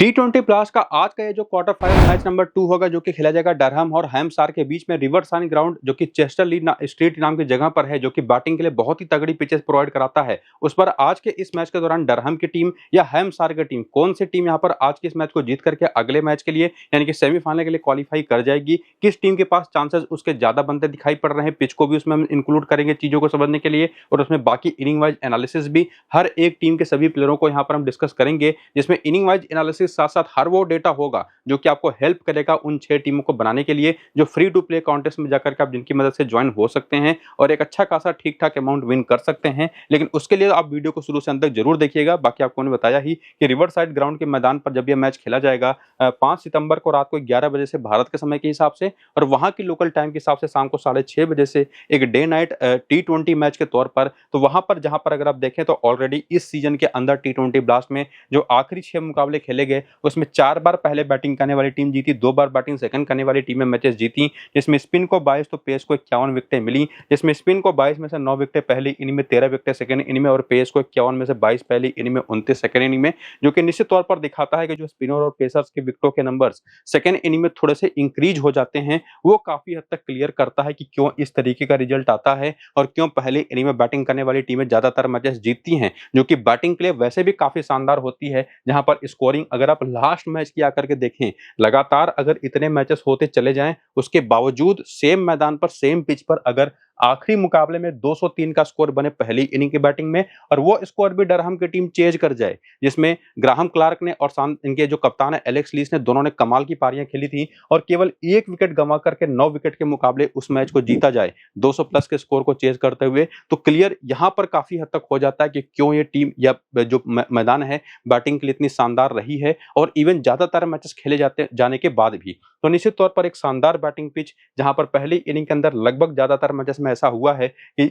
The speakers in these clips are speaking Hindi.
टी20 प्लस का आज का ये जो क्वार्टर फाइनल मैच नंबर 2 होगा जो कि खेला जाएगा डरहम और हैम्पशायर के बीच में रिवरसाइड ग्राउंड जो कि चेस्टर ली स्ट्रीट नाम की जगह पर है, जो कि बैटिंग के लिए बहुत ही तगड़ी पिचेस प्रोवाइड कराता है। उस पर आज के इस मैच के दौरान डरहम की टीम या हैम्पशायर की टीम कौन सी टीम यहाँ पर आज के इस मैच को जीत करके अगले मैच के लिए यानी कि सेमीफाइनल के लिए क्वालिफाई कर जाएगी, किस टीम के पास चांसेस उसके ज्यादा बनते दिखाई पड़ रहे हैं, पिच को भी उसमें हम इंक्लूड करेंगे चीजों को समझने के लिए, और उसमें बाकी इनिंग वाइज एनालिसिस भी हर एक टीम के सभी प्लेयरों को यहाँ पर हम डिस्कस करेंगे, जिसमें इनिंग वाइज एनालिसिस साथ साथ हर वो डेटा होगा जो कि आपको हेल्प करेगा उन 6 टीमों को बनाने के लिए जो फ्री टू प्ले कॉन्टेस्ट में जाकर के आप जिनकी मदद से ज्वाइन हो सकते हैं और एक अच्छा खासा ठीक ठाक अमाउंट विन कर सकते हैं। लेकिन उसके लिए आप वीडियो को शुरू से अंत तक जरूर देखिएगा। बाकी आपको मैंने बताया ही कि रिवरसाइड ग्राउंड के मैदान पर जब यह मैच खेला जाएगा 5 सितंबर को रात को 11 बजे से भारत के समय के हिसाब से, और वहां की लोकल टाइम के हिसाब से शाम को 6:30 बजे से एक डे नाइट टी20 मैच के तौर पर। तो वहां पर जहां पर अगर आप देखें तो ऑलरेडी इस सीजन के अंदर टी20 ब्लास्ट में जो आखिरी 6 मुकाबले खेले गए उसमें 4 बार पहले बैटिंग करने वाली टीम जीती, 2 बार बैटिंग सेकंड करने वाली टीमें मैचेस जीती, जिसमें स्पिन को 22 तो पेस को 51 विकेटें मिली, जिसमें स्पिन को 22 में से 9 विकेटें पहली इनिंग में, 13 विकेटें सेकंड इनिंग में और पेस को 51 में से 22 पहली इनिंग में, 29 सेकंड इनिंग में, जो कि निश्चित तौर पर दिखाता है कि जो स्पिनर और पेसर्स के विकेटों के नंबर्स सेकंड इनिंग में थोड़े से इंक्रीज हो जाते हैं, वो काफी हद तक क्लियर करता है कि क्यों इस तरीके का रिजल्ट आता है और क्यों पहले इनिंग में बैटिंग करने वाली टीमें ज्यादातर मैचेस जीतती हैं, जो कि बैटिंग के लिए वैसे भी काफी शानदार होती है। जहां पर स्कोरिंग अगर आप लास्ट मैच की आकर के देखें, लगातार अगर इतने मैचेस होते चले जाएं उसके बावजूद सेम मैदान पर सेम पिच पर अगर आखिरी मुकाबले में 203 का स्कोर बने पहली इनिंग की बैटिंग में, और वो स्कोर भी डरहम की टीम चेज कर जाए, जिसमें ग्राहम क्लार्क ने और इनके जो कप्तान है एलेक्स लीस ने, दोनों ने कमाल की पारियां खेली थी और केवल 1 विकेट गंवा करके 9 विकेट के मुकाबले उस मैच को जीता जाए 200 प्लस के स्कोर को चेज करते हुए, तो क्लियर यहां पर काफी हद तक हो जाता है कि क्यों ये टीम या जो मैदान है बैटिंग के लिए इतनी शानदार रही है, और इवन ज्यादातर मैचेस खेले जाने के बाद भी। तो निश्चित तौर पर एक शानदार बैटिंग पिच जहां पर पहली इनिंग के अंदर लगभग ज्यादातर मैचेस में ऐसा हुआ है कि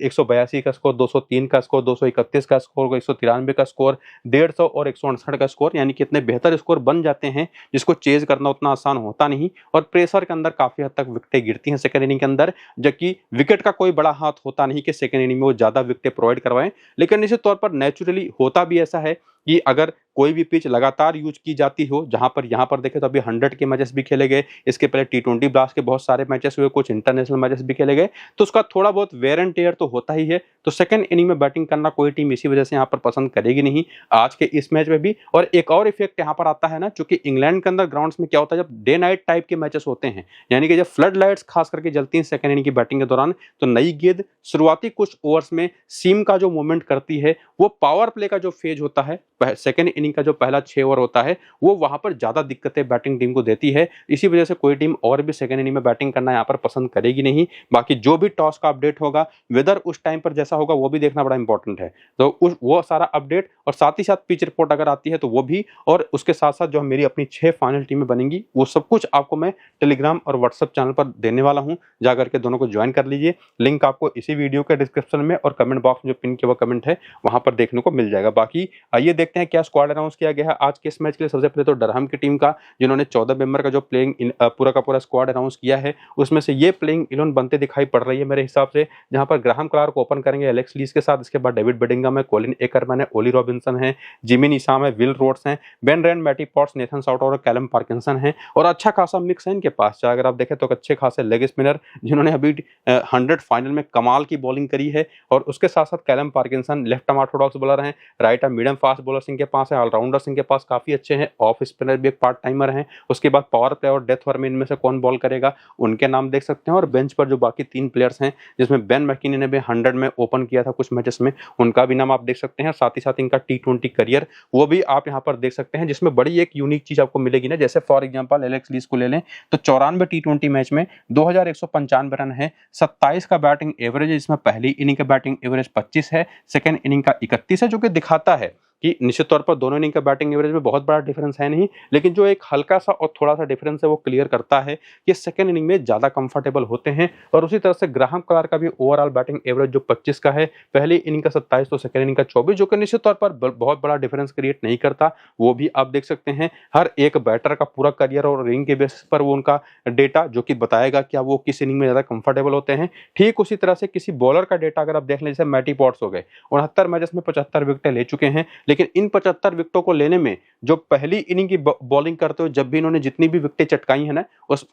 182 का स्कोर, 203 का स्कोर, 231 का स्कोर, 193 का स्कोर, 150 और 168 का स्कोर, यानी कि इतने बेहतर स्कोर बन जाते हैं जिसको चेज करना उतना आसान होता नहीं, और प्रेशर के अंदर काफी हद तक विकेटें गिरती हैं सेकंड इनिंग के अंदर, जबकि विकेट का कोई बड़ा हाथ होता नहीं कि सेकंड इनिंग में वो ज्यादा विकेटें प्रोवाइड करवाएं। लेकिन निश्चित तौर पर नेचुरली होता भी ऐसा है कि अगर कोई भी पिच लगातार यूज की जाती हो, जहां पर यहां पर देखें तो अभी 100 के मैचेस भी खेले गए, इसके पहले टी20 ब्लास्ट के बहुत सारे मैचेस हुए, कुछ इंटरनेशनल मैचेस भी खेले गए, तो उसका थोड़ा बहुत वेयर एंड टेयर तो होता ही है। तो सेकंड इनिंग में बैटिंग करना कोई टीम इसी वजह से यहाँ पर पसंद करेगी नहीं आज के इस मैच में भी। और एक और इफेक्ट यहाँ पर आता है ना, चूंकि इंग्लैंड के अंदर ग्राउंड्स में क्या होता है जब डे नाइट टाइप के मैचेस होते हैं, यानी कि जब फ्लड लाइट्स खास करके जलती हैं सेकंड इनिंग की बैटिंग के दौरान, तो नई गेंद शुरुआती कुछ ओवर्स में सीम का जो मूवमेंट करती है, वो पावर प्ले का जो फेज होता है सेकंड इनिंग का जो पहला 6 ओवर होता है, वो वहां पर ज्यादा दिक्कतें बैटिंग टीम को देती है। इसी वजह से कोई टीम और भी सेकंड इनिंग में बैटिंग करना यहाँ पर पसंद करेगी नहीं। बाकी जो भी टॉस का अपडेट होगा, वेदर उस टाइम पर जैसा होगा वो भी देखना बड़ा इंपॉर्टेंट है, तो वो सारा अपडेट और साथ ही साथ पिच रिपोर्ट अगर आती है तो वो भी, और उसके साथ साथ जो मेरी अपनी 6 फाइनल टीमें बनेंगी वो सब कुछ आपको मैं टेलीग्राम और व्हाट्सएप चैनल पर देने वाला हूं, जाकर के दोनों को ज्वाइन कर लीजिए। लिंक आपको इसी वीडियो के डिस्क्रिप्शन में और कमेंट बॉक्स में जो पिन किया हुआ कमेंट है वहां पर देखने को मिल जाएगा। बाकी आइए देखते हैं क्या स्क्वाड अनाउंस किया गया है आज के इस मैच के लिए। सबसे पहले तो डरहम की टीम का, जिन्होंने 14 मेंबर का जो प्लेइंग पूरा का पूरा स्क्वाड अनाउंस किया है, उसमें से ये प्लेइंग 11 बनते दिखाई पड़ रही है मेरे हिसाब से, जहां पर ग्राहम क्लार्क ओपन करेंगे एलेक्स लीस के साथ, इसके बाद डेविड बेडिंगम है, कोलिन एकरमैन है, ओली रॉबिन्सन है, जिमी निशाम है, विल रोड्स हैं, बेन रैन, मैटी पॉट्स, नेथन साउटर और कैलम पार्किंसन है, और अच्छा खासा मिक्स है इनके पास। अगर आप देखें तो अच्छे खासे लेग स्पिनर जिन्होंने अभी 100 फाइनल में कमाल की बॉलिंग करी है, और उसके साथ साथ Callum Parkinson left arm orthodox bowler हैं, right arm medium fast bowler इनके पास है, ऑलराउंडर इनके पास काफी अच्छे हैं, ऑफ स्पिनर भी एक पार्ट टाइमर हैं। उसके बाद पावर प्ले और डेथ ओवर में इनमें से कौन बॉल करेगा उनके नाम देख सकते हैं, और बेंच पर जो बाकी 3 प्लेयर्स हैं, जिसमें बेन मैकिनी ने भी 100 में ओपन किया था कुछ मैचेस में, उनका भी नाम आप देख सकते हैं। साथ ही साथ इनका टी20 करियर वो भी आप यहाँ पर देख सकते हैं, जिसमें बड़ी एक यूनिक चीज आपको मिलेगी ना, जैसे फॉर एग्जांपल एलेक्स लीस को ले लें तो 94 टी20 मैच में 2195 रन है, 27 का बैटिंग एवरेज है, जिसमें पहली इनिंग का बैटिंग एवरेज 25 है, सेकेंड इनिंग का 31 है, जो कि दिखाता है कि निश्चित तौर पर दोनों इनिंग का बैटिंग एवरेज में बहुत बड़ा डिफरेंस है नहीं, लेकिन जो एक हल्का सा और थोड़ा सा डिफरेंस है वो क्लियर करता है कि सेकंड इनिंग में ज्यादा कंफर्टेबल होते हैं। और उसी तरह से ग्राहम क्लार्क का भी ओवरऑल बैटिंग एवरेज जो 25 का है, पहली इनिंग का 27 तो सेकंड इनिंग का 24, जो कि निश्चित तौर पर बहुत बड़ा डिफरेंस क्रिएट नहीं करता, वो भी आप देख सकते हैं। हर एक बैटर का पूरा करियर और रिंग के बेसिस पर वो उनका डेटा जो कि बताएगा क्या वो किस इनिंग में ज्यादा कंफर्टेबल होते हैं। ठीक उसी तरह से किसी बॉलर का डेटा अगर आप देख लें, जैसे मैटी पॉट्स हो गए, 69 मैचेस में 75 विकेटें ले चुके हैं, लेकिन इन 75 विकेटों को लेने में जो पहली इनिंग की बॉलिंग करते हुए जब भी इन्होंने जितनी भी विकेटें चटकाई हैं ना,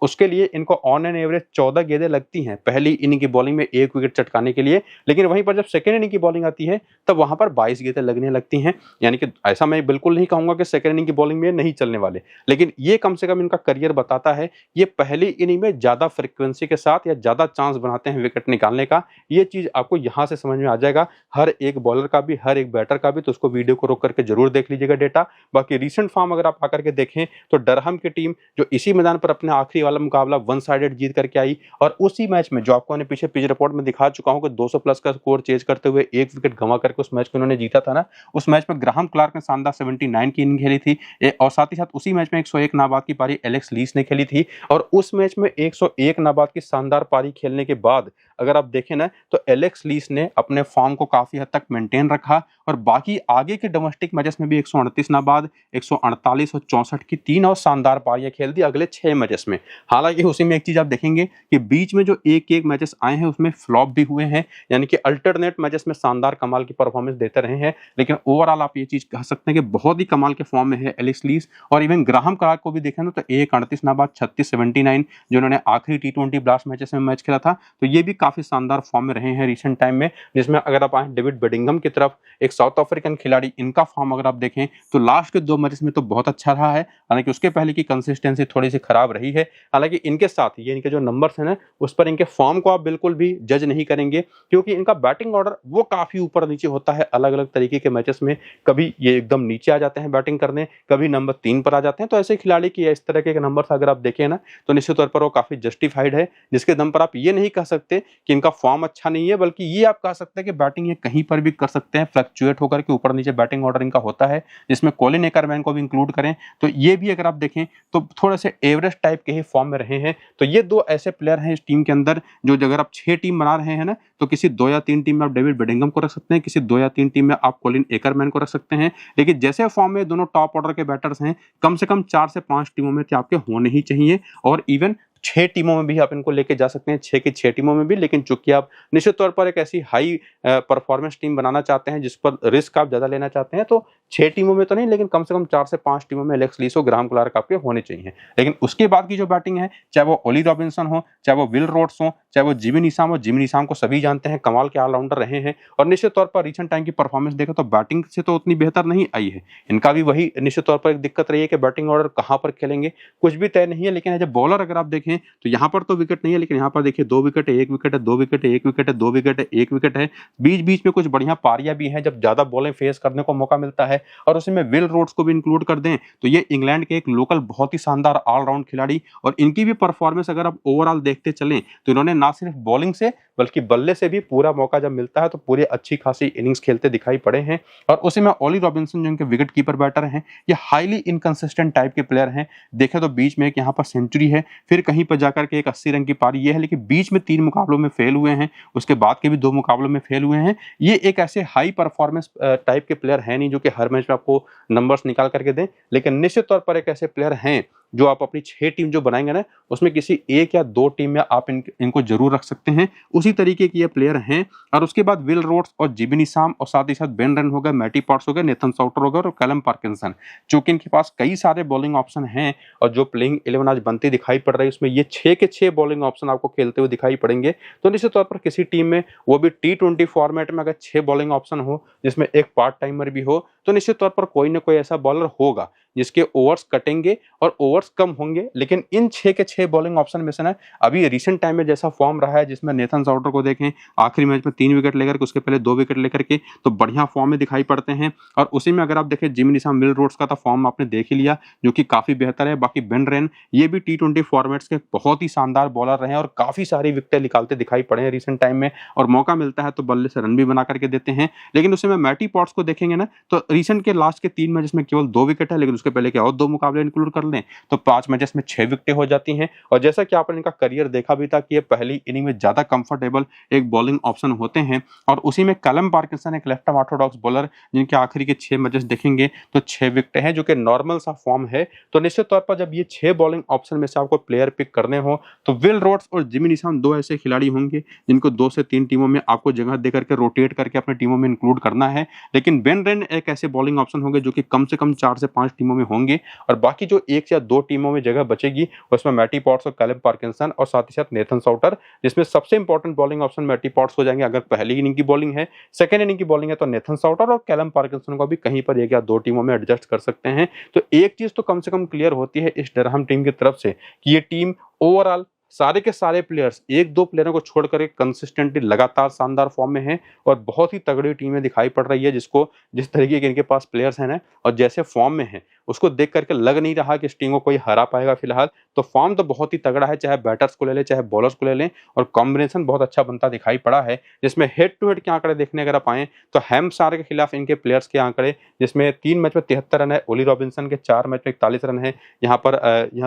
उसके लिए इनको ऑन एन एवरेज 14 गेंदें लगती हैं पहली इनिंग की बॉलिंग में 1 विकेट चटकाने के लिए। लेकिन वहीं पर जब सेकंड इनिंग की बॉलिंग आती है तब वहां पर 22 गेंदें लगने लगती हैं। यानी कि ऐसा मैं बिल्कुल नहीं कहूंगा कि सेकंड इनिंग की बॉलिंग में नहीं चलने वाले, लेकिन ये कम से कम इनका करियर बताता है ये पहली इनिंग में ज्यादा फ्रीक्वेंसी के साथ या ज्यादा चांस बनाते हैं विकेट निकालने का। ये चीज आपको यहां से समझ में आ जाएगा, हर एक बॉलर का भी, हर एक बैटर का भी। तो उसको वीडियो को रोक करके जरूर देख लीजिएगा डेटा। बाकी रिसेंट फॉर्म अगर आप आकर के देखें तो डरहम की टीम जो इसी मैदान पर अपने आखिरी वाला मुकाबला वन साइडेड जीत करके आई, और उसी मैच में जो आपको पीछे पिच रिपोर्ट में दिखा चुका हूं कि 200 प्लस का स्कोर चेज करते हुए 1 विकेट गंवा करके उस मैच को उन्होंने जीता था ना, उस मैच में ग्राहम क्लार्क ने शानदार 79 की इनिंग खेली थी। और साथ ही साथ उसी मैच में 101 नाबाद की पारी एलेक्स लीस ने खेली थी, और उस मैच में 101 नाबाद की शानदार पारी खेलने के बाद अगर आप देखें ना तो एलेक्स लीस ने अपने फॉर्म को काफी हद तक मेंटेन रखा, और बाकी आगे के डोमेस्टिक मैचेस में भी 138 नाबाद, 148 और 64 की 3 और शानदार पारियां खेल दी अगले 6 मैचेस में। हालांकि उसी में एक चीज आप देखेंगे कि बीच में जो एक एक मैचेस आए हैं उसमें फ्लॉप भी हुए हैं, यानी कि अल्टरनेट मैचेस में शानदार कमाल की परफॉर्मेंस देते रहे हैं। लेकिन ओवरऑल आप ये चीज कह सकते हैं कि बहुत ही कमाल के फॉर्म में है एलेक्स लीस। और इवन ग्राहम क्लार्क को भी देखें ना तो 138 नाबाद, 36 79 जो उन्होंने आखिरी T20 ब्लास्ट मैचेस में मैच खेला था, तो ये भी काफी शानदार फॉर्म में रहे हैं रिसेंट टाइम में। जिसमें अगर आप आए डेविड बेडिंगम की तरफ, एक साउथ अफ्रीकन खिलाड़ी, इनका फॉर्म अगर आप देखें तो लास्ट के 2 मैचेस में तो बहुत अच्छा रहा है, हालांकि उसके पहले की कंसिस्टेंसी थोड़ी सी खराब रही है। हालांकि इनके साथ ये इनके जो नंबर्स हैं ना उस पर इनके फॉर्म को आप बिल्कुल भी जज नहीं करेंगे, क्योंकि इनका बैटिंग ऑर्डर वो काफी ऊपर नीचे होता है अलग अलग तरीके के मैचेस में। कभी ये एकदम नीचे आ जाते हैं बैटिंग करने, कभी नंबर 3 पर आ जाते हैं। तो ऐसे खिलाड़ी की इस तरह के नंबर्स अगर आप देखें ना तो निश्चित तौर पर वो काफी जस्टिफाइड है, जिसके दम पर आप ये नहीं कह सकते कि इनका फॉर्म अच्छा नहीं है, बल्कि ये आप कह सकते हैं कि बैटिंग ये कहीं पर भी कर सकते हैं, फ्लक्चुएट होकर के ऊपर नीचे बैटिंग ऑर्डर इनका होता है, जिसमें कॉलिन एकरमैन को भी इंक्लूड करें तो ये भी अगर आप देखें तो थोड़े से एवरेज टाइप के ही फॉर्म में रहे हैं। तो ये 2 ऐसे प्लेयर हैं इस टीम के अंदर जो अगर आप 6 टीम बना रहे हैं ना तो किसी 2 या 3 टीम में आप डेविड बेडिंगम को रख सकते हैं, किसी 2 या 3 टीम में आप कॉलिन एकरमैन को रख सकते हैं। लेकिन जैसे फॉर्म में दोनों टॉप ऑर्डर के बैटर्स हैं, कम से कम 4 से 5 टीमों में तो आपके होने ही चाहिए, और इवन 6 टीमों में भी आप इनको लेके जा सकते हैं, 6 की 6 टीमों में भी। लेकिन चूंकि आप निश्चित तौर पर एक ऐसी हाई परफॉर्मेंस टीम बनाना चाहते हैं जिस पर रिस्क आप ज्यादा लेना चाहते हैं, तो 6 टीमों में तो नहीं, लेकिन कम से कम 4 से 5 टीमों में एलेक्स लीस और ग्राहम क्लार्क आपके होने चाहिए। लेकिन उसके बाद की जो बैटिंग है, चाहे वो ओली रॉबिन्सन हो, चाहे वो विल रोड्स हो, चाहे वो जिमी निशाम हो, जिमी निशाम को सभी जानते हैं कमाल के ऑलराउंडर रहे हैं, और निश्चित तौर पर रिसेंट टाइम की परफॉर्मेंस देखें तो बैटिंग से तो उतनी बेहतर नहीं आई है। इनका भी वही निश्चित तौर पर एक दिक्कत रही है कि बैटिंग ऑर्डर कहां पर खेलेंगे कुछ भी तय नहीं है। लेकिन एज ए बॉलर अगर आप देखें तो यहाँ पर तो विकेट नहीं है, लेकिन यहाँ पर देखिए 2 विकेट है, 1 विकेट है, 2 विकेट है, 1 विकेट है, 2 विकेट है, 1 विकेट है। बीच बीच में कुछ बढ़िया पारियां भी हैं जब ज्यादा बॉलें फेस करने को मौका मिलता है, और उसमें विल रोड्स को भी इंक्लूड कर दें तो ये इंग्लैंड के एक लोकल बहुत ही शानदार ऑलराउंड खिलाड़ी, और इनकी भी परफॉर्मेंस अगर आप ओवरऑल देखते चलें तो इन्होंने ना सिर्फ बॉलिंग से बल्कि बल्ले से भी पूरा मौका जब मिलता है तो पूरी अच्छी खासी इनिंग्स खेलते दिखाई पड़े हैं। और उसी में ओली रॉबिन्सन जो इनके विकेट कीपर बैटर हैं, ये हाईली इनकंसिस्टेंट टाइप के प्लेयर हैं। देखें तो बीच में एक यहाँ पर सेंचुरी है, फिर कहीं पर जाकर के एक 80 रन की पारी ये है, लेकिन बीच में 3 मुकाबलों में फेल हुए हैं, उसके बाद के भी 2 मुकाबलों में फेल हुए हैं। ये एक ऐसे हाई परफॉर्मेंस टाइप के प्लेयर हैं नहीं जो कि हर मैच में आपको नंबर्स निकाल करके दें, लेकिन निश्चित तौर पर एक ऐसे प्लेयर हैं जो आप अपनी 6 टीम जो बनाएंगे ना उसमें किसी 1 या 2 टीम में आप इनको जरूर रख सकते हैं। उसी तरीके के ये प्लेयर हैं। और उसके बाद विल रोड्स और जिमी निशाम, और साथ ही साथ बेन रन हो गए, मैटी पॉट्स हो गए, नेथन साउटर हो गए, और कैलम पार्किंसन। चूंकि इनके पास कई सारे बॉलिंग ऑप्शन हैं और जो प्लेइंग 11 आज बनती दिखाई पड़ रही है उसमें ये 6 के 6 बॉलिंग ऑप्शन आपको खेलते हुए दिखाई पड़ेंगे। तो निश्चित तौर पर किसी टीम में, वो भी T20 फॉर्मेट में, अगर 6 बॉलिंग ऑप्शन हो जिसमें एक पार्ट टाइमर भी हो, तो निश्चित तौर पर कोई ना कोई ऐसा बॉलर होगा जिसके ओवर्स कटेंगे और ओवर्स कम होंगे। लेकिन इन 6 के 6 बॉलिंग ऑप्शन में से ना अभी रिसेंट टाइम में जैसा फॉर्म रहा है, जिसमें नेथन साउटर को देखें आखिरी मैच में 3 विकेट लेकर के, उसके पहले 2 विकेट लेकर के, तो बढ़िया फॉर्म में दिखाई पड़ते हैं। और उसी में अगर आप देखें जिमी निशाम, विल रोड्स का तो फॉर्म आपने देख ही लिया जो कि काफी बेहतर है। बाकी बेन रेन, ये भी T20 फॉर्मेट्स के बहुत ही शानदार बॉलर रहे हैं और काफी सारी विकेटें निकालते दिखाई पड़े हैं रिसेंट टाइम में, और मौका मिलता है तो बल्ले से रन भी बना करके देते हैं। लेकिन उसी में मैटी पॉट्स को देखेंगे ना तो रिसेंट के लास्ट के 3 मैचेस में केवल 2 विकेट है, लेकिन उसके पहले के और 2 मुकाबले इंक्लूड कर लें तो 5 मैचेस में 6 विकेटें हो जाती हैं। और जैसा कि आपने इनका करियर देखा भी था कि ये पहली इनिंग में ज्यादा कंफर्टेबल एक बॉलिंग ऑप्शन होते हैं। और उसी में कैलम पार्किंसन, एक लेफ्ट आर्म ऑर्थोडॉक्स बॉलर, जिनके आखिरी के 6 मैचेस देखेंगे तो 6 विकेटें हैं, जो कि नॉर्मल सा फॉर्म है। तो निश्चित तौर पर जब ये 6 बॉलिंग ऑप्शन में से आपको प्लेयर पिक करने हो तो विल रोड्स और जिमी निशाम 2 ऐसे खिलाड़ी होंगे जिनको 2 से 3 टीमों में आपको जगह देकर के रोटेट करके अपनी टीमों में इंक्लूड करना है। लेकिन बेन रेन एक ऐसे बॉलिंग ऑप्शन होंगे जो कि कम से कम 4 से 5 टीमों में होंगे और बाकी जो 1 या 2 टीमों में जगह बचेगी उसमें मैटी पॉट्स और कैलम पार्किंसन और साथ ही साथ नेथन साउटर, जिसमें सबसे इंपॉर्टेंट बॉलिंग ऑप्शन मैटी पॉट्स हो जाएंगे अगर पहली इनिंग की बॉलिंग है। सेकंड इनिंग की बॉलिंग है तो नेथन साउटर और कैलम पार्किंसन को भी कहीं पर 1 या 2 टीमों में एडजस्ट कर सकते हैं। तो एक चीज तो कम से कम क्लियर होती है इस डरहम टीम की तरफ से कि ये टीम ओवरऑल सारे के सारे प्लेयर्स 1-2 प्लेयरों को छोड़ कर कंसिस्टेंटली लगातार शानदार फॉर्म में हैं और बहुत ही तगड़ी टीमें दिखाई पड़ रही है, जिसको जिस तरीके के इनके पास प्लेयर्स हैं ना और जैसे फॉर्म में हैं उसको देख करके लग नहीं रहा कि इस टीम को कोई हरा पाएगा फिलहाल। तो फॉर्म तो बहुत ही तगड़ा है, चाहे बैटर्स को ले लें चाहे बॉलर्स को ले लें, और कॉम्बिनेशन बहुत अच्छा बनता दिखाई पड़ा है। जिसमें हेड टू हेड के आंकड़े देखने अगर आप आए तो हैम्पशायर के खिलाफ इनके प्लेयर्स के आंकड़े, जिसमें 3 मैच में 73 रन है, ओली रॉबिन्सन के 4 मैच में 41 रन है, यहाँ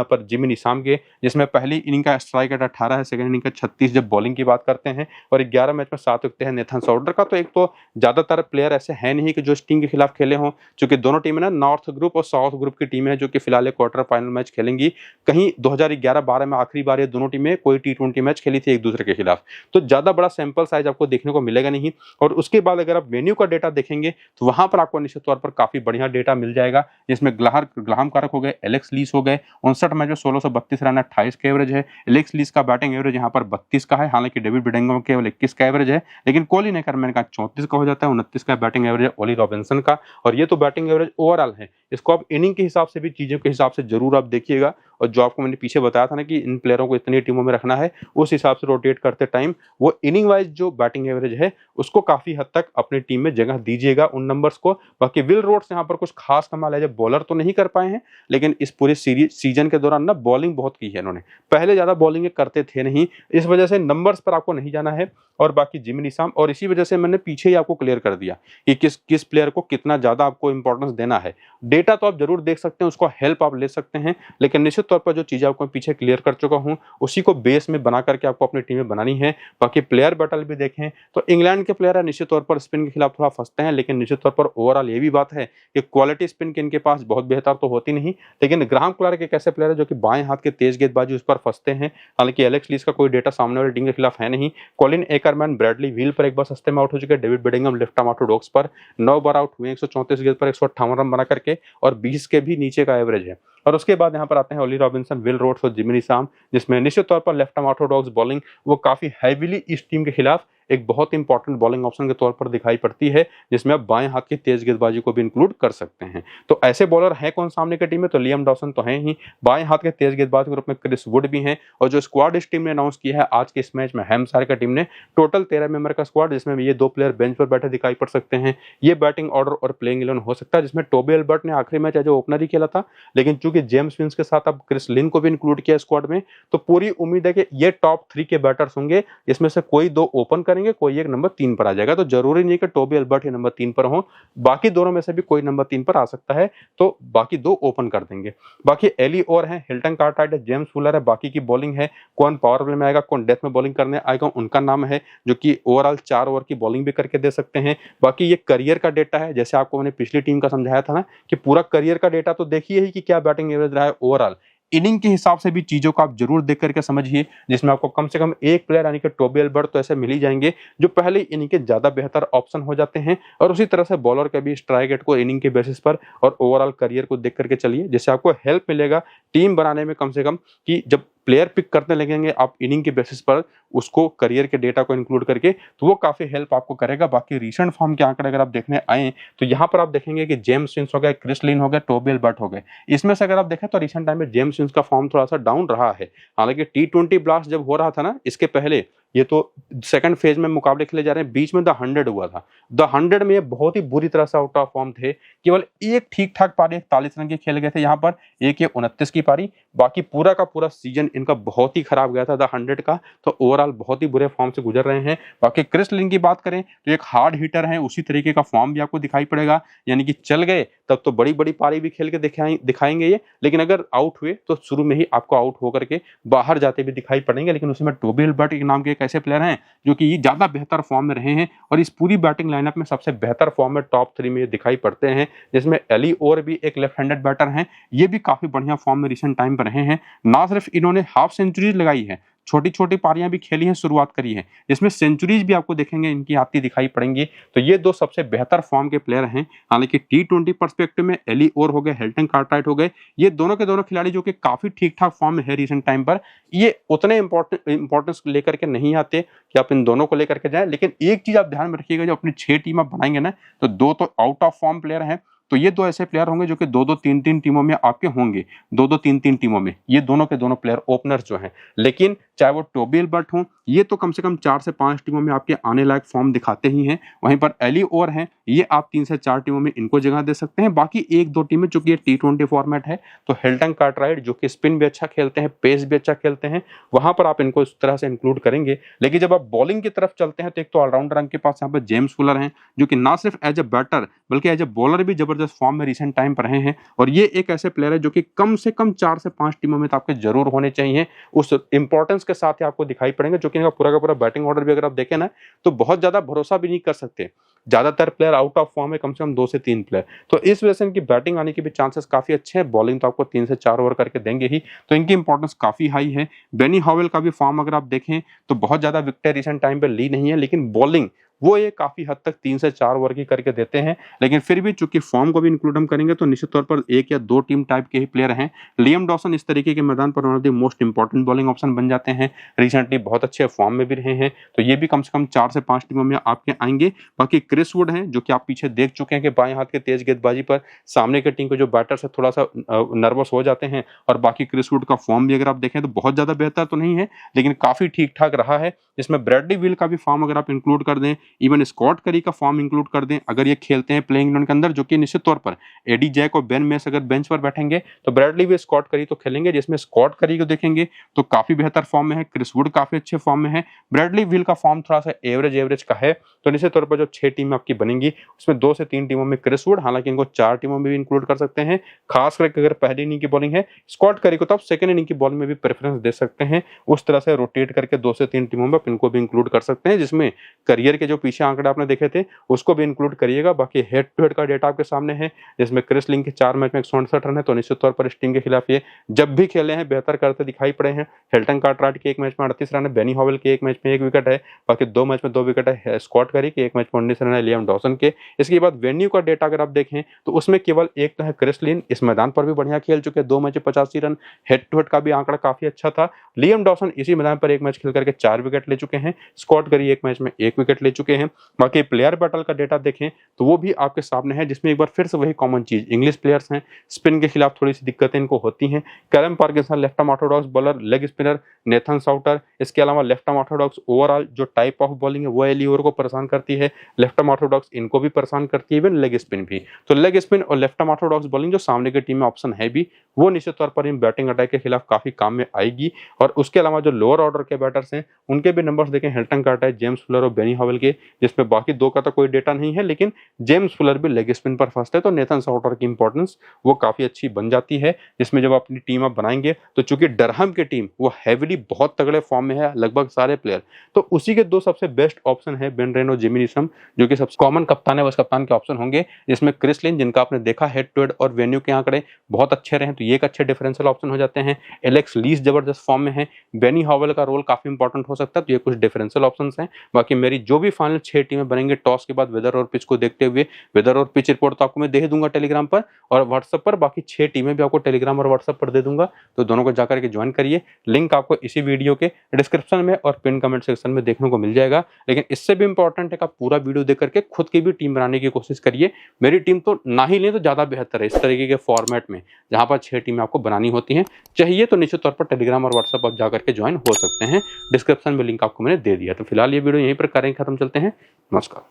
पर जिमी निशाम के, जिसमें पहली इनिंग का स्ट्राइक रेट 18 है, सेकंड इनिंग का 36 जब बॉलिंग की बात करते हैं, और 11 मैच में 7 विकेट है नेथन साउटर का। तो एक तो ज्यादातर प्लेयर ऐसे है नहीं कि जो इस टीम के खिलाफ खेले हों, क्योंकि दोनों टीमें ना नॉर्थ ग्रुप और साउथ ग्रुप की टीम है जो कि फिलहाल क्वार्टर फाइनल मैच खेलेंगी। कहीं 2011-12 में आखिरी बार ये दोनों टीमें कोई T20 मैच खेली थी एक दूसरे के खिलाफ, तो ज्यादा बड़ा सैंपल साइज आपको देखने को मिलेगा नहीं। और उसके बाद अगर आप वेन्यू का डेटा देखेंगे तो वहां पर आपको निश्चित तौर पर काफी बढ़िया डेटा मिल जाएगा, जिसमें ग्राहम कारक हो गए, एलेक्स लीस हो गए, 59 मैच में 1632 रन 28 का एवरेज है। एलेक्स लीस का बैटिंग एवरेज यहाँ पर 32 का है, हालांकि डेविड बेडिंगम केवल 21 का एवरेज है, लेकिन कॉलिन एकरमैन का 34 का हो जाता है, 29 का बैटिंग एवरेज है ओली रॉबिन्सन का। और ये तो बैटिंग एवरेज ओवरऑल है, इसको आप इनिंग के हिसाब से भी चीजों के हिसाब से जरूर आप देखिएगा। और जो आपको मैंने पीछे बताया था ना कि इन प्लेयरों को इतनी टीमों में रखना है, उस हिसाब से रोटेट करते टाइम वो इनिंग वाइज जो बैटिंग एवरेज है उसको काफी हद तक अपनी टीम में जगह दीजिएगा उन नंबर्स को। बाकी विल रोड्स यहाँ पर कुछ खास कमाल है, जब बॉलर तो नहीं कर पाए हैं, लेकिन इस पूरे सीजन के दौरान ना बॉलिंग बहुत की है इन्होंने, पहले ज्यादा बॉलिंग करते थे नहीं, इस वजह से नंबर्स पर आपको नहीं जाना है। और बाकी जिमी निशाम, और इसी वजह से मैंने पीछे ही आपको क्लियर कर दिया कि किस प्लेयर को कितना ज्यादा आपको इंपॉर्टेंस देना है। डेटा तो आप जरूर देख सकते हैं, उसको हेल्प आप ले सकते हैं, लेकिन निश्चित तौर पर जो चीजें आपको पीछे क्लियर कर चुका हूं उसी को बेस में बना करके आपको अपनी टीमें बनानी है। बाकी प्लेयर बैटल भी देखें तो इंग्लैंड के प्लेयर निश्चित तौर पर स्पिन के खिलाफ थोड़ा फंसते हैं, लेकिन निश्चित तौर पर ओवरऑल ये भी बात है कि क्वालिटी स्पिन की इनके पास बहुत बेहतर तो होती नहीं, लेकिन ग्राहम क्लार्क एक ऐसे प्लेयर है जो कि बाएं हाथ के तेज गेंदबाजी उस पर फंसते हैं। हालांकि एलेक्स लीस का कोई डेटा सामने वाली टीम के खिलाफ है नहीं। कॉलिन एकरमैन ब्रैडली व्हील पर एक बार सस्ते में आउट हो चुके, डेविड बेडिंगम लेफ्ट आर्म ऑर्थोडॉक्स पर 9 बार आउट हुए, 134 गेंद पर 158 रन बना करके, और 20 के भी नीचे का एवरेज है। और उसके बाद यहाँ पर आते हैं ओली रॉबिन्सन, विल रोड्स और जिमी निशाम, जिसमें निश्चित तौर पर लेफ्ट आर्म ऑर्थोडॉक्स बॉलिंग वो काफी हैवीली इस टीम के खिलाफ एक बहुत इंपॉर्टेंट बॉलिंग ऑप्शन के तौर पर दिखाई पड़ती है, जिसमें आप बाएं हाथ की तेज गेंदबाजी को भी इंक्लूड कर सकते हैं। तो ऐसे बॉलर हैं कौन सामने की टीम में, तो लियम डॉसन तो हैं ही, बाएं हाथ के तेज गेंदबाज के रूप में क्रिस वुड भी हैं, और जो स्क्वाड इस टीम ने अनाउंस किया है आज के इस मैच में हैम्पशायर की टीम ने, टोटल 13 मेंबर का स्क्वाड, जिसमें ये 2 प्लेयर बेंच पर बैठे दिखाई पड़ सकते हैं। ये बैटिंग ऑर्डर और प्लेइंग 11 हो सकता है, जिसमें टोबी अल्बर्ट ने आखिरी मैच एज ओपनर ही खेला था, लेकिन चूंकि जेम्स विंस के साथ अब क्रिस लिन को भी इंक्लूड किया स्क्वाड में, तो पूरी उम्मीद है कि ये टॉप 3 के बैटर्स होंगे, इसमें से कोई 2 ओपन करेंगे, कोई एक नंबर 3 पर आ जाएगा। तो जरूरी नहीं कि टोबी अल्बर्ट ही नंबर 3 पर हो, बाकी दोनों में से भी कोई नंबर 3 पर आ सकता है, तो बाकी 2 ओपन कर देंगे। बाकी एली और हैं, हिल्टन कार्टराइट है, जेम्स फुलर है, बाकी की बॉलिंग है, कौन पावर प्ले में आएगा, कौन डेथ में बॉलिंग करने आएगा, उनका नाम है, जो कि ओवरऑल 4 ओवर की बॉलिंग भी करके दे सकते हैं। बाकी ये करियर का डेटा है, जैसे आपको मैंने पिछली टीम का समझाया था ना कि पूरा करियर का डेटा तो देखिए ही कि क्या बैटिंग एवरेज रहा है ओवरऑल, इनिंग के हिसाब से भी चीजों को आप जरूर देख करके समझिए, जिसमें आपको कम से कम एक प्लेयर यानी कि टोबी अल्बर्ट तो ऐसे मिल ही जाएंगे जो पहले इनिंग के ज्यादा बेहतर ऑप्शन हो जाते हैं, और उसी तरह से बॉलर के भी स्ट्राइक रेट को इनिंग के बेसिस पर और ओवरऑल करियर को देख करके चलिए, जिससे आपको हेल्प मिलेगा टीम बनाने में, कम से कम कि जब प्लेयर पिक करने लगेंगे आप इनिंग के बेसिस पर उसको करियर के डेटा को इंक्लूड करके, तो वो काफी हेल्प आपको करेगा। बाकी रीसेंट फॉर्म के आंकड़े अगर आप देखने आए तो यहाँ पर आप देखेंगे कि जेम्स विंस हो गए, क्रिस लिन हो गए, टोबी अल्बर्ट हो गए, इसमें से अगर आप देखें तो रिसेंट टाइम में जेम्स विंस का फॉर्म थोड़ा सा डाउन रहा है। हालांकि T20 ब्लास्ट जब हो रहा था ना, इसके पहले ये तो सेकंड फेज में मुकाबले खेले जा रहे हैं, बीच में द 100 हुआ था, द 100 में ये बहुत ही बुरी तरह से आउट ऑफ फॉर्म थे, केवल एक ठीक ठाक पारी 41 रन की खेल गए थे यहाँ पर, एक ये 29 की पारी, बाकी पूरा का पूरा सीजन इनका बहुत ही खराब गया था द 100 का, तो ओवरऑल बहुत ही बुरे फॉर्म से गुजर रहे हैं। बाकी क्रिस लिन की बात करें तो एक हार्ड हिटर है, उसी तरीके का फॉर्म भी आपको दिखाई पड़ेगा, यानी कि चल गए तब तो बड़ी बड़ी पारी भी खेल के दिखाएंगे ये, लेकिन अगर आउट हुए तो शुरू में ही आपको आउट होकर के बाहर जाते भी दिखाई पड़ेंगे। लेकिन उसमें टोबी अल्बर्ट एक नाम के एक ऐसे प्लेयर हैं जो कि ज्यादा बेहतर फॉर्म में रहे हैं, और इस पूरी बैटिंग लाइनअप में सबसे बेहतर फॉर्म में टॉप 3 में दिखाई पड़ते हैं, जिसमें एली और भी एक लेफ्ट हैंडेड बैटर हैं, ये भी काफी बढ़िया फॉर्म में रिसेंट टाइम पर रहे हैं। ना सिर्फ इन्होंने हाफ सेंचुरी लगाई है, छोटी छोटी पारियां भी खेली हैं, शुरुआत करी है, जिसमें सेंचुरीज भी आपको देखेंगे इनकी आती दिखाई पड़ेंगी। तो ये दो सबसे बेहतर फॉर्म के प्लेयर हैं। हालांकि T20 पर्सपेक्टिव में एली ओर हो गए, हेल्टन कार्टराइट हो गए, ये दोनों के दोनों खिलाड़ी जो कि काफी ठीक ठाक फॉर्म में है रिसेंट टाइम पर, ये उतने इंपॉर्टेंस लेकर के नहीं आते कि आप इन दोनों को लेकर के जाएं। लेकिन एक चीज आप ध्यान में रखिएगा, जो अपनी 6 टीम आप बनाएंगे ना, तो 2 तो आउट ऑफ फॉर्म प्लेयर हैं, तो ये 2 ऐसे प्लेयर होंगे जो कि 2-2 3-3 टीमों में आपके होंगे, 2-2 3-3 टीमों में ये दोनों के दोनों प्लेयर ओपनर्स जो हैं। लेकिन चाहे वो टोबी एल्बर्ट हो, ये तो कम से कम 4 से 5 टीमों में आपके आने लायक फॉर्म दिखाते ही हैं। वहीं पर एली ओर हैं, ये आप 3 से 4 टीमों में इनको जगह दे सकते हैं। बाकी 1-2 टीमें, चूंकि ये T20 फॉर्मेट है, तो हेल्टन कार्टराइट जो कि स्पिन भी अच्छा खेलते हैं, पेस भी अच्छा खेलते हैं, वहां पर आप इनको इस तरह से इंक्लूड करेंगे। लेकिन जब आप बॉलिंग की तरफ चलते हैं, तो एक तो ऑलराउंडर आपके पास यहाँ पर जेम्स फुलर हैं, जो कि ना सिर्फ एज ए बैटर बल्कि एज ए बॉलर भी जबरदस्त फॉर्म में रिसेंट टाइम पर रहे हैं। और ये एक ऐसे प्लेयर है जो कि कम से कम 4 से 5 टीमों में तो आपके जरूर होने चाहिए, उस इंपॉर्टेंस के साथ ही आपको दिखाई पड़ेंगे। जो कि इनका पूरा का पूरा बैटिंग ऑर्डर भी अगर आप देखें ना, तो बहुत ज्यादा भरोसा भी नहीं कर सकते, ज्यादातर प्लेयर आउट ऑफ फॉर्म है, कम से कम 2 से 3 प्लेयर, तो इस वजह से इनकी बैटिंग आने के भी चांसेस काफी अच्छे हैं। बॉलिंग तो आपको 3 से 4 ओवर करके देंगे ही, तो इनकी इंपॉर्टेंस काफी हाई है। बेनी हॉवेल का भी फॉर्म अगर आप देखें तो बहुत ज्यादा विकेट रिसेंट टाइम पे ली नहीं है, लेकिन बॉलिंग वो ये काफी हद तक 3 से 4 ओवर की करके देते हैं। लेकिन फिर भी चूंकि फॉर्म को भी इंक्लूड हम करेंगे, तो निश्चित तौर पर 1 या 2 टीम टाइप के ही प्लेयर हैं। लियम डॉसन इस तरीके के मैदान पर one of the most important bowling option बन जाते हैं, रिसेंटली बहुत अच्छे फॉर्म में भी रहे हैं, तो ये भी कम से कम 4 से 5 टीमों में आपके आएंगे। बाकी क्रिस वुड हैं, जो कि आप पीछे देख चुके हैं कि बाएं हाथ के तेज गेंदबाजी पर सामने की टीम के जो बैटर्स है थोड़ा सा नर्वस हो जाते हैं। और बाकी क्रिस वुड का फॉर्म भी अगर आप देखें तो बहुत ज्यादा बेहतर तो नहीं है, लेकिन काफी ठीक ठाक रहा है। इसमें ब्रैडली विल का भी फॉर्म अगर आप इंक्लूड कर दें, इवन स्कॉट करी का फॉर्म इंक्लूड कर दें, अगर ये खेलते हैं प्लेइंग इलेवन के अंदर, जो कि निश्चित तौर पर एडी जैक और बेन मेस अगर बेंच पर बैठेंगे, तो ब्रैडली भी स्कॉट करी तो खेलेंगे। जिसमें स्कॉट करी को देखेंगे तो काफी बेहतर फॉर्म में है, क्रिस वुड काफी अच्छे फॉर्म में है, ब्रैडली विल का फॉर्म थोड़ा सा एवरेज का है। तो निश्चित तौर पर जो 6 टीम आपकी बनेंगी, उसमें 2 से 3 टीमों में क्रिस वुड, हालांकि इनको 4 टीमों में भी इंक्लूड कर सकते हैं। खास करके अगर पहली इनिंग की बॉलिंग है स्कॉट करी को, तो आप सेकंड इनिंग की बॉलिंग में भी प्रेफरेंस दे सकते हैं। उस तरह से रोटेट करके 2 से 3 टीमों में आप इनको भी इंक्लूड कर सकते हैं, जिसमें करियर के जो पीछे आंकड़े आपने देखे थे उसको भी इंक्लूड करिएगा। बाकी हेड टू हेड का डेटा आपके सामने है, जिसमें क्रिस लिंक के 4 मैच में 168 रन है, तो निश्चित तौर पर इस टीम के खिलाफ ये जब भी खेले हैं बेहतर करते दिखाई पड़े हैं। हेल्टन कार्टराइट के 1 मैच में 38 रन है, बेनी हॉवेल के 1 मैच में 1 विकेट है, बाकी 2 मैच में 2 विकेट है स्कॉट करी के, 1 मैच में 19 रन है लियम डॉसन के। इसके बाद वेन्यू का डेटा अगर आप देखें तो उसमें केवल एक तो है क्रिस लिन, इस मैदान पर भी बढ़िया खेल चुके, 2 मैच में 85 रन, हेड टू हेड का भी आंकड़ा काफी अच्छा था। लियम डॉसन इसी मैदान पर 1 मैच खेल करके 4 विकेट ले चुके हैं, स्कॉट करी 1 मैच में 1 विकेट ले चुके हैं। बाकी प्लेयर बैटल का डेटा देखें तो वो भी आपके सामने है, जिसमें एक बार फिर से वही कॉमन चीज, इंग्लिश प्लेयर्स हैं, स्पिन के खिलाफ थोड़ी सी दिक्कतें इनको होती हैं। Callum Parkinson left arm orthodox bowler, leg spinner Nathan Sowter, इसके अलावा लेफ्ट आर्म ऑर्थोडॉक्स ओवरऑल जो टाइप ऑफ बॉलिंग है वो एली ओवर को परेशान करती है, लेफ्ट आर्म ऑर्थोडॉक्स इनको भी परेशान करती है, इवन लेग स्पिन भी। तो लेग स्पिन और लेफ्ट आर्म ऑर्थोडॉक्स बॉलिंग जो सामने की टीम में ऑप्शन है भी, वो निश्चित तौर पर इन बैटिंग अटैक के खिलाफ काफी काम में आएगी। और उसके अलावा जो लोअर ऑर्डर के बैटर्स हैं उनके भी नंबर्स देखें, हेल्टन कार्टराइट, जेम्स फुलर और बेनी हॉवेल के, जिसमें बाकी 2 का तो कोई डेटा नहीं है, लेकिन जेम्स फुलर भी लेग स्पिन पर फर्स्ट है, तो नेथन साउटर की इंपॉर्टेंस वो काफी अच्छी बन जाती है। जिसमें जब अपनी टीम आप बनाएंगे, तो चूंकि डरहम की टीम वो हैविली बहुत तगड़े फॉर्म में है, लगभग सारे प्लेयर, तो उसी के 2 सबसे बेस्ट ऑप्शन है बेन रेन और जिमी नीशम, जो कि सबसे कॉमन कप्तान है, बस कप्तान के ऑप्शन होंगे। जिसमें क्रिस लिन, जिनका आपने देखा हेड टू हेड और वेन्यू के आंकड़े बहुत अच्छे रहे, तो ये एक अच्छे डिफरेंशियल ऑप्शन हो जाते हैं। एलेक्स लीस जबरदस्त फॉर्म में है, बेनी हॉवेल का रोल काफी इंपॉर्टेंट हो सकता है, तो ये कुछ डिफरेंशियल ऑप्शन हैं। बाकी मेरी जो भी फाइनल 6 टीमें बनेंगे टॉस के बाद वेदर और पिच को देखते हुए, वेदर और पिच रिपोर्ट तो आपको मैं दे दूंगा टेलीग्राम पर और व्हाट्सएप पर, बाकी 6 टीमें भी आपको टेलीग्राम और व्हाट्सएप पर दे दूंगा, तो दोनों को जाकर के ज्वाइन करिए। लिंक आपको इसी वीडियो के डिस्क्रिप्शन में और पिन कमेंट सेक्शन में देखने को मिल जाएगा। लेकिन इससे भी इंपॉर्टेंट है कि आप पूरा वीडियो देख करके खुद की भी टीम बनाने की कोशिश करिए। मेरी टीम तो ना ही लें तो ज्यादा बेहतर है, इस तरीके के फॉर्मेट में जहां पर 6 टीमें आपको बनानी होती हैं। चाहिए तो निश्चित तौर पर टेलीग्राम और व्हाट्सएप आप जाकर के ज्वाइन हो सकते हैं, डिस्क्रिप्शन में लिंक आपको मैंने दे दिया। तो फिलहाल ये वीडियो यहीं पर करें खत्म, चलते हैं, नमस्कार।